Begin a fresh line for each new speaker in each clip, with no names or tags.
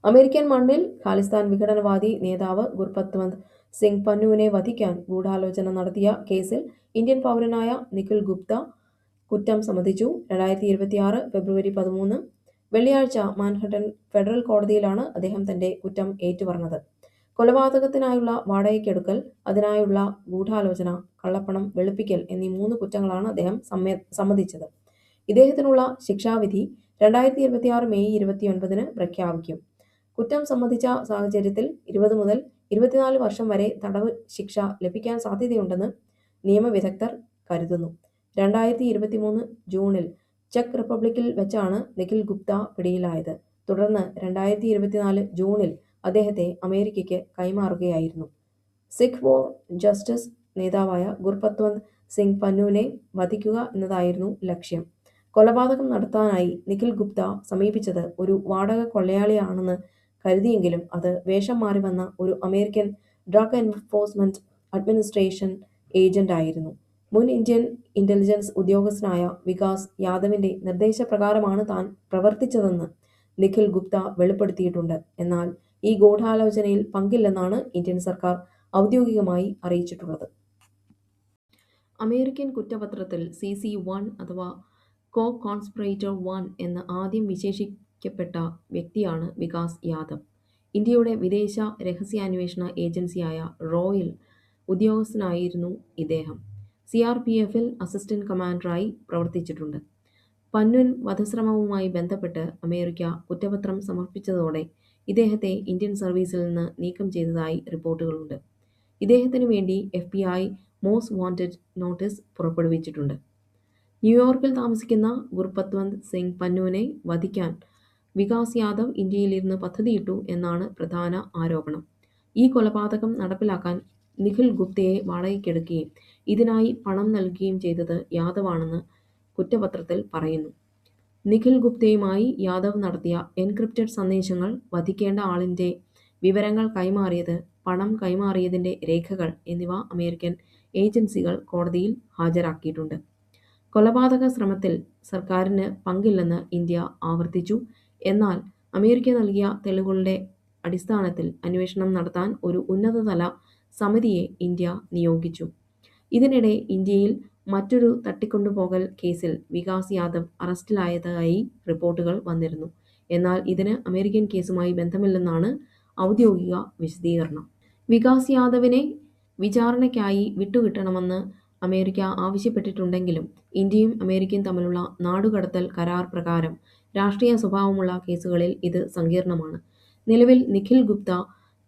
American മണ്ണിൽ ഖാലിസ്ഥാൻ വിഘടനവാദി നേതാവ് ഗുർപത്വന്ത് സിംഗ് പന്നുവിനെ വധിക്കാൻ ഗൂഢാലോചന നടത്തിയ കേസിൽ ഇന്ത്യൻ പൗരനായ നിഖിൽ ഗുപ്ത കുറ്റം സമ്മതിച്ചു. 2026 ഫെബ്രുവരി 13 വെള്ളിയാഴ്ച മാൻഹട്ടൻ ഫെഡറൽ കോടതിയിലാണ് അദ്ദേഹം തന്റെ കുറ്റം ഏറ്റുപറഞ്ഞത്. കൊലപാതകത്തിനായുള്ള വാടകയ്ക്കെടുക്കൽ, അതിനായുള്ള ഗൂഢാലോചന, കള്ളപ്പണം വെളുപ്പിക്കൽ എന്നീ 3 കുറ്റങ്ങളാണ് അദ്ദേഹം സമ്മതിച്ചത്. ഇദ്ദേഹത്തിനുള്ള ശിക്ഷാവിധി 2026 മെയ് 29 പ്രഖ്യാപിക്കും. കുറ്റം സമ്മതിച്ച സാഹചര്യത്തിൽ 20 മുതൽ 24 വർഷം വരെ തടവ് ശിക്ഷ ലഭിക്കാൻ സാധ്യതയുണ്ടെന്ന് നിയമവിദഗ്ധർ കരുതുന്നു. 2023 ജൂണിൽ ചെക്ക് റിപ്പബ്ലിക്കിൽ വെച്ചാണ് നിഖിൽ ഗുപ്ത പിടിയിലായത്. തുടർന്ന് 2024 ജൂണിൽ അദ്ദേഹത്തെ അമേരിക്കയ്ക്ക് കൈമാറുകയായിരുന്നു. സിഖ് ഫോർ ജസ്റ്റിസ് നേതാവായ ഗുർപത്വന്ത് സിംഗ് പന്നുവിനെ വധിക്കുക എന്നതായിരുന്നു ലക്ഷ്യം. കൊലപാതകം നടത്താനായി നിഖിൽ ഗുപ്ത സമീപിച്ചത് ഒരു വാടക കൊള്ളയാളിയാണെന്ന് കരുതിയെങ്കിലും അത് വേഷം മാറി വന്ന ഒരു അമേരിക്കൻ ഡ്രഗ് എൻഫോഴ്സ്മെന്റ് അഡ്മിനിസ്ട്രേഷൻ ഏജന്റായിരുന്നു. മുൻ ഇന്ത്യൻ ഇന്റലിജൻസ് ഉദ്യോഗസ്ഥനായ വികാസ് യാദവിന്റെ നിർദ്ദേശപ്രകാരമാണ് താൻ പ്രവർത്തിച്ചതെന്ന് നിഖിൽ ഗുപ്ത വെളിപ്പെടുത്തിയിട്ടുണ്ട്. എന്നാൽ ഈ ഗൂഢാലോചനയിൽ പങ്കില്ലെന്നാണ് ഇന്ത്യൻ സർക്കാർ ഔദ്യോഗികമായി അറിയിച്ചിട്ടുള്ളത്. അമേരിക്കൻ കുറ്റപത്രത്തിൽ CC1 അഥവാ കോ കോൺസ്പിറേറ്റർ 1 എന്ന് ആദ്യം വിശേഷിപ്പിക്കപ്പെട്ട വ്യക്തിയാണ് വികാസ് യാദവ്. ഇന്ത്യയുടെ വിദേശ രഹസ്യാന്വേഷണ ഏജൻസിയായ റോയിൽ ഉദ്യോഗസ്ഥനായിരുന്നു ഇദ്ദേഹം. CRPFൽ അസിസ്റ്റന്റ് കമാൻഡറായി പ്രവർത്തിച്ചിട്ടുണ്ട്. പന്നുൻ വധശ്രമവുമായി ബന്ധപ്പെട്ട് അമേരിക്ക കുറ്റപത്രം സമർപ്പിച്ചതോടെ ഇദ്ദേഹത്തെ ഇന്ത്യൻ സർവീസിൽ നിന്ന് നീക്കം ചെയ്തതായി റിപ്പോർട്ടുകളുണ്ട്. ഇദ്ദേഹത്തിനു വേണ്ടി FBI മോസ്റ്റ് വാണ്ടഡ് നോട്ടീസ് പുറപ്പെടുവിച്ചിട്ടുണ്ട്. ന്യൂയോർക്കിൽ താമസിക്കുന്ന ഗുർപത്വന്ത് സിംഗ് പന്നുവിനെ വധിക്കാൻ വികാസ് യാദവ് ഇന്ത്യയിലിരുന്ന് പദ്ധതിയിട്ടു എന്നാണ് പ്രധാന ആരോപണം. ഈ കൊലപാതകം നടപ്പിലാക്കാൻ നിഖിൽ ഗുപ്തയെ വാടകയ്ക്കെടുക്കുകയും ഇതിനായി പണം നൽകുകയും ചെയ്തത് യാദവാണെന്ന് കുറ്റപത്രത്തിൽ പറയുന്നു. നിഖിൽ ഗുപ്തയുമായി യാദവ് നടത്തിയ എൻക്രിപ്റ്റഡ് സന്ദേശങ്ങൾ, വധിക്കേണ്ട ആളിന്റെ വിവരങ്ങൾ കൈമാറിയത്, പണം കൈമാറിയതിന്റെ രേഖകൾ എന്നിവ അമേരിക്കൻ ഏജൻസികൾ കോടതിയിൽ ഹാജരാക്കിയിട്ടുണ്ട്. കൊലപാതക ശ്രമത്തിൽ സർക്കാരിന് പങ്കില്ലെന്ന് ഇന്ത്യ ആവർത്തിച്ചു. എന്നാൽ അമേരിക്ക നൽകിയ തെളിവുകളുടെ അടിസ്ഥാനത്തിൽ അന്വേഷണം നടത്താൻ ഒരു ഉന്നതതല സമിതിയെ ഇന്ത്യ നിയോഗിച്ചു. ഇതിനിടെ ഇന്ത്യയിൽ മറ്റൊരു തട്ടിക്കൊണ്ടുപോകൽ കേസിൽ വികാസ് യാദവ് അറസ്റ്റിലായതായി റിപ്പോർട്ടുകൾ വന്നിരുന്നു. എന്നാൽ ഇതിന് അമേരിക്കൻ കേസുമായി ബന്ധമില്ലെന്നാണ് ഔദ്യോഗിക വിശദീകരണം. വികാസ് യാദവിനെ വിചാരണയ്ക്കായി വിട്ടുകിട്ടണമെന്ന് അമേരിക്ക ആവശ്യപ്പെട്ടിട്ടുണ്ടെങ്കിലും ഇന്ത്യയും അമേരിക്കയും തമ്മിലുള്ള നാടുകടത്തൽ കരാർ പ്രകാരം രാഷ്ട്രീയ സ്വഭാവമുള്ള കേസുകളിൽ ഇത് സങ്കീർണമാണ്. നിലവിൽ നിഖിൽ ഗുപ്ത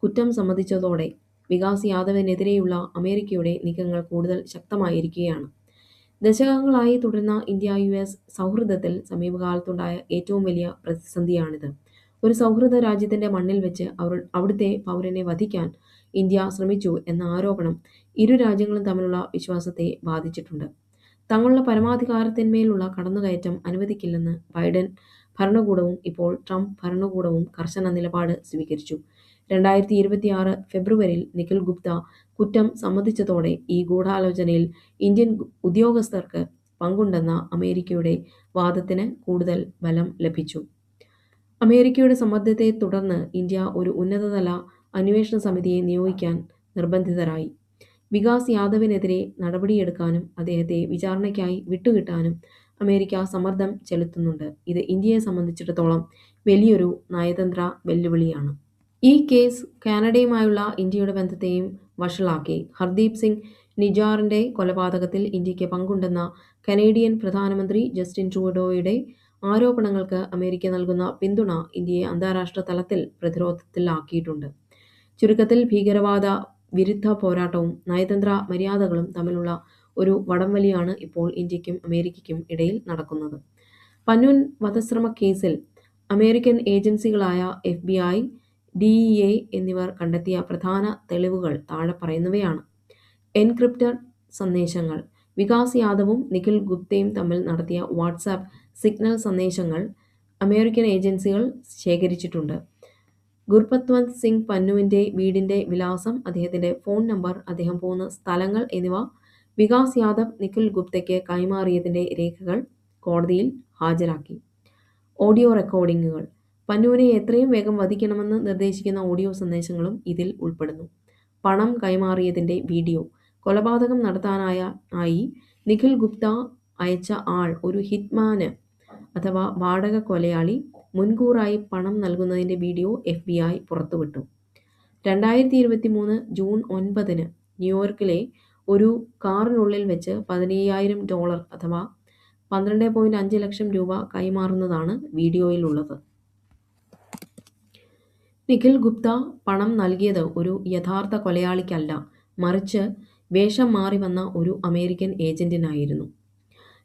കുറ്റം സമ്മതിച്ചതോടെ വികാസ് യാദവിനെതിരെയുള്ള അമേരിക്കയുടെ നീക്കങ്ങൾ കൂടുതൽ ശക്തമായിരിക്കുകയാണ്. ദശകങ്ങളായി തുടരുന്ന ഇന്ത്യ-US സൗഹൃദത്തിൽ സമീപകാലത്തുണ്ടായ ഏറ്റവും വലിയ പ്രതിസന്ധിയാണിത്. ഒരു സൗഹൃദ രാജ്യത്തിന്റെ മണ്ണിൽ വെച്ച് അവിടുത്തെ പൗരനെ വധിക്കാൻ ഇന്ത്യ ശ്രമിച്ചു എന്ന ആരോപണം ഇരു രാജ്യങ്ങളും തമ്മിലുള്ള വിശ്വാസത്തെ ബാധിച്ചിട്ടുണ്ട്. തങ്ങളുടെ പരമാധികാരത്തിന്മേലുള്ള കടന്നുകയറ്റം അനുവദിക്കില്ലെന്ന് ബൈഡൻ ഭരണകൂടവും ഇപ്പോൾ ട്രംപ് ഭരണകൂടവും കർശന നിലപാട് സ്വീകരിച്ചു. 2026 ഫെബ്രുവരിയിൽ നിഖിൽ ഗുപ്ത കുറ്റം സമ്മതിച്ചതോടെ ഈ ഗൂഢാലോചനയിൽ ഇന്ത്യൻ ഉദ്യോഗസ്ഥർക്ക് പങ്കുണ്ടെന്ന അമേരിക്കയുടെ വാദത്തിന് കൂടുതൽ ബലം ലഭിച്ചു. അമേരിക്കയുടെ സമ്മർദ്ദത്തെ തുടർന്ന് ഇന്ത്യ ഒരു ഉന്നതതല അന്വേഷണ സമിതിയെ നിയോഗിക്കാൻ നിർബന്ധിതരായി. വികാസ് യാദവിനെതിരെ നടപടിയെടുക്കാനും അദ്ദേഹത്തെ വിചാരണയ്ക്കായി വിട്ടുകിട്ടാനും അമേരിക്ക സമ്മർദ്ദം ചെലുത്തുന്നുണ്ട്. ഇത് ഇന്ത്യയെ സംബന്ധിച്ചിടത്തോളം വലിയൊരു നയതന്ത്ര വെല്ലുവിളിയാണ്. ഈ കേസ് കാനഡയുമായുള്ള ഇന്ത്യയുടെ ബന്ധത്തെയും വഷളാക്കി. ഹർദീപ് സിംഗ് നിജാറിന്റെ കൊലപാതകത്തിൽ ഇന്ത്യക്ക് പങ്കുണ്ടെന്ന കനേഡിയൻ പ്രധാനമന്ത്രി ജസ്റ്റിൻ ട്രൂഡോയുടെ ആരോപണങ്ങൾക്ക് അമേരിക്ക നൽകുന്ന പിന്തുണ ഇന്ത്യയെ അന്താരാഷ്ട്ര തലത്തിൽ പ്രതിരോധത്തിലാക്കിയിട്ടുണ്ട്. ചുരുക്കത്തിൽ ഭീകരവാദ വിരുദ്ധ പോരാട്ടവും നയതന്ത്ര മര്യാദകളും തമ്മിലുള്ള ഒരു വടംവലിയാണ് ഇപ്പോൾ ഇന്ത്യക്കും അമേരിക്കയ്ക്കും ഇടയിൽ നടക്കുന്നത്. പന്നുൻ വധശ്രമ കേസിൽ അമേരിക്കൻ ഏജൻസികളായ FBI, DEA എന്നിവർ കണ്ടെത്തിയ പ്രധാന തെളിവുകൾ താഴെ പറയുന്നവയാണ്. എൻക്രിപ്റ്റഡ് സന്ദേശങ്ങൾ. വികാസ് യാദവും നിഖിൽ ഗുപ്തയും തമ്മിൽ നടത്തിയ വാട്സാപ്പ് സിഗ്നൽ സന്ദേശങ്ങൾ അമേരിക്കൻ ഏജൻസികൾ ശേഖരിച്ചിട്ടുണ്ട്. ഗുർപത്വന്ത് സിംഗ് പന്നുവിന്റെ വീടിന്റെ വിലാസം, അദ്ദേഹത്തിന്റെ ഫോൺ നമ്പർ, അദ്ദേഹം പോകുന്ന സ്ഥലങ്ങൾ എന്നിവ വികാസ് യാദവ് നിഖിൽ ഗുപ്തയ്ക്ക് കൈമാറിയതിന്റെ രേഖകൾ കോടതിയിൽ ഹാജരാക്കി. ഓഡിയോ റെക്കോർഡിംഗുകൾ. പന്നൂനെ എത്രയും വേഗം വധിക്കണമെന്ന് നിർദ്ദേശിക്കുന്ന ഓഡിയോ സന്ദേശങ്ങളും ഇതിൽ ഉൾപ്പെടുന്നു. പണം കൈമാറിയതിന്റെ വീഡിയോ. കൊലപാതകം നടത്താനായി നിഖിൽ ഗുപ്ത അയച്ച ആൾ ഒരു ഹിറ്റ്മാന് അഥവാ വാടക കൊലയാളി മുൻകൂറായി പണം നൽകുന്നതിന്റെ വീഡിയോ FBI പുറത്തുവിട്ടു. 2023 ജൂൺ 9 ന്യൂയോർക്കിലെ ഒരു കാറിനുള്ളിൽ വെച്ച് $15,000 അഥവാ 12.5 ലക്ഷം രൂപ കൈമാറുന്നതാണ് വീഡിയോയിലുള്ളത്. നിഖിൽ ഗുപ്ത പണം നൽകിയത് ഒരു യഥാർത്ഥ കൊലയാളിക്കല്ല, മറിച്ച് വേഷം മാറി വന്ന ഒരു അമേരിക്കൻ ഏജന്റിനായിരുന്നു.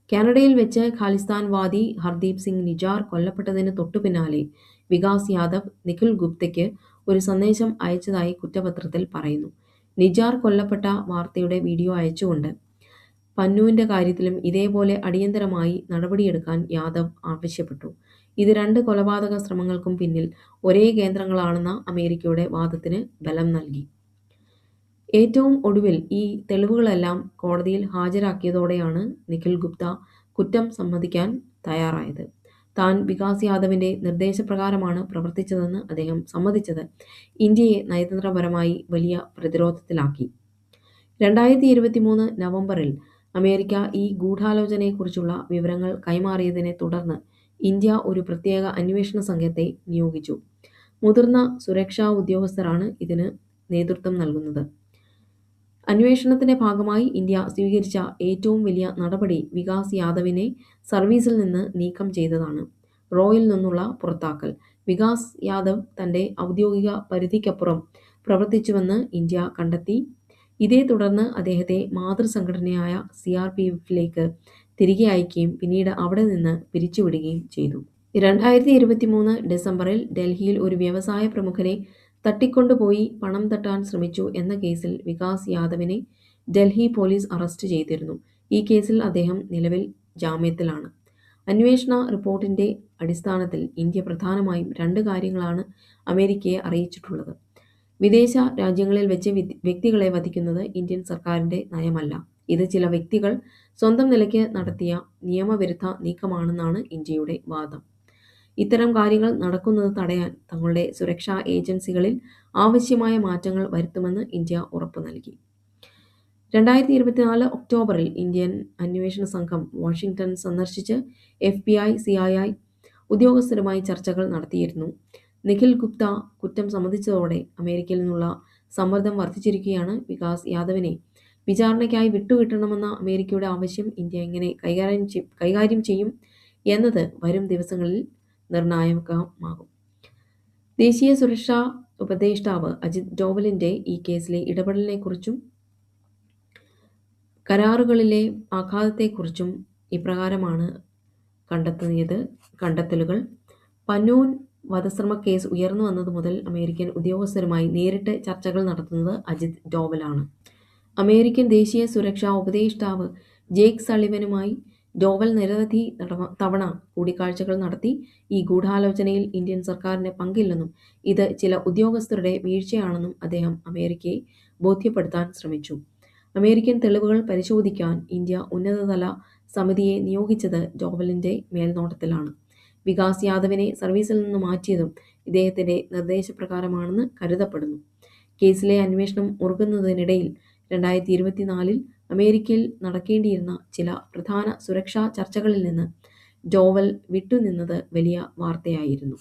കാനഡയിൽ വെച്ച് ഖാലിസ്ഥാൻവാദി ഹർദീപ് സിംഗ് നിജാർ കൊല്ലപ്പെട്ടതിന് തൊട്ടുപിന്നാലെ വികാസ് യാദവ് നിഖിൽ ഗുപ്തയ്ക്ക് ഒരു സന്ദേശം അയച്ചതായി കുറ്റപത്രത്തിൽ പറയുന്നു. നിജാർ കൊല്ലപ്പെട്ട വാർത്തയുടെ വീഡിയോ അയച്ചുകൊണ്ട് പന്നുവിന്റെ കാര്യത്തിലും ഇതേപോലെ അടിയന്തരമായി നടപടിയെടുക്കാൻ യാദവ് ആവശ്യപ്പെട്ടു. ഇത് രണ്ട് കൊലപാതക ശ്രമങ്ങൾക്കും പിന്നിൽ ഒരേ കേന്ദ്രങ്ങളാണെന്ന അമേരിക്കയുടെ വാദത്തിന് ബലം നൽകി. ഏറ്റവും ഒടുവിൽ ഈ തെളിവുകളെല്ലാം കോടതിയിൽ ഹാജരാക്കിയതോടെയാണ് നിഖിൽ ഗുപ്ത കുറ്റം സമ്മതിക്കാൻ തയ്യാറായത്. താൻ വികാസ് യാദവിന്റെ നിർദ്ദേശപ്രകാരമാണ് പ്രവർത്തിച്ചതെന്ന് അദ്ദേഹം സമ്മതിച്ചത് ഇന്ത്യയെ നയതന്ത്രപരമായി വലിയ പ്രതിരോധത്തിലാക്കി. 2023 നവംബറിൽ അമേരിക്ക ഈ ഗൂഢാലോചനയെക്കുറിച്ചുള്ള വിവരങ്ങൾ കൈമാറിയതിനെ തുടർന്ന് ഇന്ത്യ ഒരു പ്രത്യേക അന്വേഷണ സംഘത്തെ നിയോഗിച്ചു. മുതിർന്ന സുരക്ഷാ ഉദ്യോഗസ്ഥരാണ് ഇതിന് നേതൃത്വം നൽകുന്നത്. അന്വേഷണത്തിന്റെ ഭാഗമായി ഇന്ത്യ സ്വീകരിച്ച ഏറ്റവും വലിയ നടപടി വികാസ് യാദവിനെ സർവീസിൽ നിന്ന് നീക്കം ചെയ്തതാണ്. റോയിൽ നിന്നുള്ള പുറത്താക്കൽ. വികാസ് യാദവ് തന്റെ ഔദ്യോഗിക പരിധിക്കപ്പുറം പ്രവർത്തിച്ചുവെന്ന് ഇന്ത്യ കണ്ടെത്തി. ഇതേ തുടർന്ന് അദ്ദേഹത്തെ മാതൃസംഘടനയായ CRPFലേക്ക് തിരികെ അയക്കുകയും പിന്നീട് അവിടെ നിന്ന് പിരിച്ചുവിടുകയും ചെയ്തു. 2023 ഡിസംബറിൽ ഡൽഹിയിൽ ഒരു വ്യവസായ പ്രമുഖനെ തട്ടിക്കൊണ്ടുപോയി പണം തട്ടാൻ ശ്രമിച്ചു എന്ന കേസിൽ വികാസ് യാദവിനെ ഡൽഹി പോലീസ് അറസ്റ്റ് ചെയ്തിരുന്നു. ഈ കേസിൽ അദ്ദേഹം നിലവിൽ ജാമ്യത്തിലാണ്. അന്വേഷണ റിപ്പോർട്ടിന്റെ അടിസ്ഥാനത്തിൽ ഇന്ത്യ പ്രധാനമായും രണ്ട് കാര്യങ്ങളാണ് അമേരിക്കയെ അറിയിച്ചിട്ടുള്ളത്. വിദേശ രാജ്യങ്ങളിൽ വെച്ച് വ്യക്തികളെ വധിക്കുന്നത് ഇന്ത്യൻ സർക്കാരിന്റെ നയമല്ല. ഇത് ചില വ്യക്തികൾ സ്വന്തം നിലയ്ക്ക് നടത്തിയ നിയമവിരുദ്ധ നീക്കമാണെന്നാണ് ഇന്ത്യയുടെ വാദം. ഇത്തരം കാര്യങ്ങൾ നടക്കുന്നത് തടയാൻ തങ്ങളുടെ സുരക്ഷാ ഏജൻസികളിൽ ആവശ്യമായ മാറ്റങ്ങൾ വരുത്തുമെന്ന് ഇന്ത്യ ഉറപ്പു നൽകി. 2024 ഒക്ടോബറിൽ ഇന്ത്യൻ അന്വേഷണ സംഘം വാഷിംഗ്ടൺ സന്ദർശിച്ച് FBI, CII ഉദ്യോഗസ്ഥരുമായി ചർച്ചകൾ നടത്തിയിരുന്നു. നിഖിൽ ഗുപ്ത കുറ്റം സമ്മതിച്ചതോടെ അമേരിക്കയിൽ നിന്നുള്ള സമ്മർദ്ദം വർദ്ധിച്ചിരിക്കുകയാണ്. വികാസ് യാദവിനെ വിചാരണയ്ക്കായി വിട്ടുകിട്ടണമെന്ന അമേരിക്കയുടെ ആവശ്യം ഇന്ത്യ എങ്ങനെ കൈകാര്യം ചെയ്യും എന്നത് വരും ദിവസങ്ങളിൽ നിർണായകമാകും. ദേശീയ സുരക്ഷാ ഉപദേഷ്ടാവ് അജിത് ഡോവലിന്റെ ഈ കേസിലെ ഇടപെടലിനെക്കുറിച്ചും കരാറുകളിലെ ആഘാതത്തെക്കുറിച്ചും ഇപ്രകാരമാണ് കണ്ടെത്തലുകൾ. പന്നൂൻ വധശ്രമ കേസ് ഉയർന്നു വന്നത് മുതൽ അമേരിക്കൻ ഉദ്യോഗസ്ഥരുമായി നേരിട്ട് ചർച്ചകൾ നടത്തുന്നത് അജിത് ഡോവലാണ്. അമേരിക്കൻ ദേശീയ സുരക്ഷാ ഉപദേഷ്ടാവ് ജേക്ക് സള്ളിവനുമായി ഡോവൽ നിരവധി തവണ കൂടിക്കാഴ്ചകൾ നടത്തി. ഈ ഗൂഢാലോചനയിൽ ഇന്ത്യൻ സർക്കാരിന് പങ്കില്ലെന്നും ഇത് ചില ഉദ്യോഗസ്ഥരുടെ വീഴ്ചയാണെന്നും അദ്ദേഹം അമേരിക്കയെ ബോധ്യപ്പെടുത്താൻ ശ്രമിച്ചു. അമേരിക്കൻ തെളിവുകൾ പരിശോധിക്കാൻ ഇന്ത്യ ഉന്നതതല സമിതിയെ നിയോഗിച്ചത് ഡോവലിന്റെ മേൽനോട്ടത്തിലാണ്. വികാസ് യാദവിനെ സർവീസിൽ നിന്ന് മാറ്റിയതും ഇദ്ദേഹത്തിന്റെ നിർദ്ദേശപ്രകാരമാണെന്ന് കരുതപ്പെടുന്നു. കേസിലെ അന്വേഷണം മുറുകുന്നതിനിടയിൽ 2024 അമേരിക്കയിൽ നടക്കേണ്ടിയിരുന്ന ചില പ്രധാന സുരക്ഷാ ചർച്ചകളിൽ നിന്ന് ഡോവൽ വിട്ടുനിന്നത് വലിയ വാർത്തയായിരുന്നു.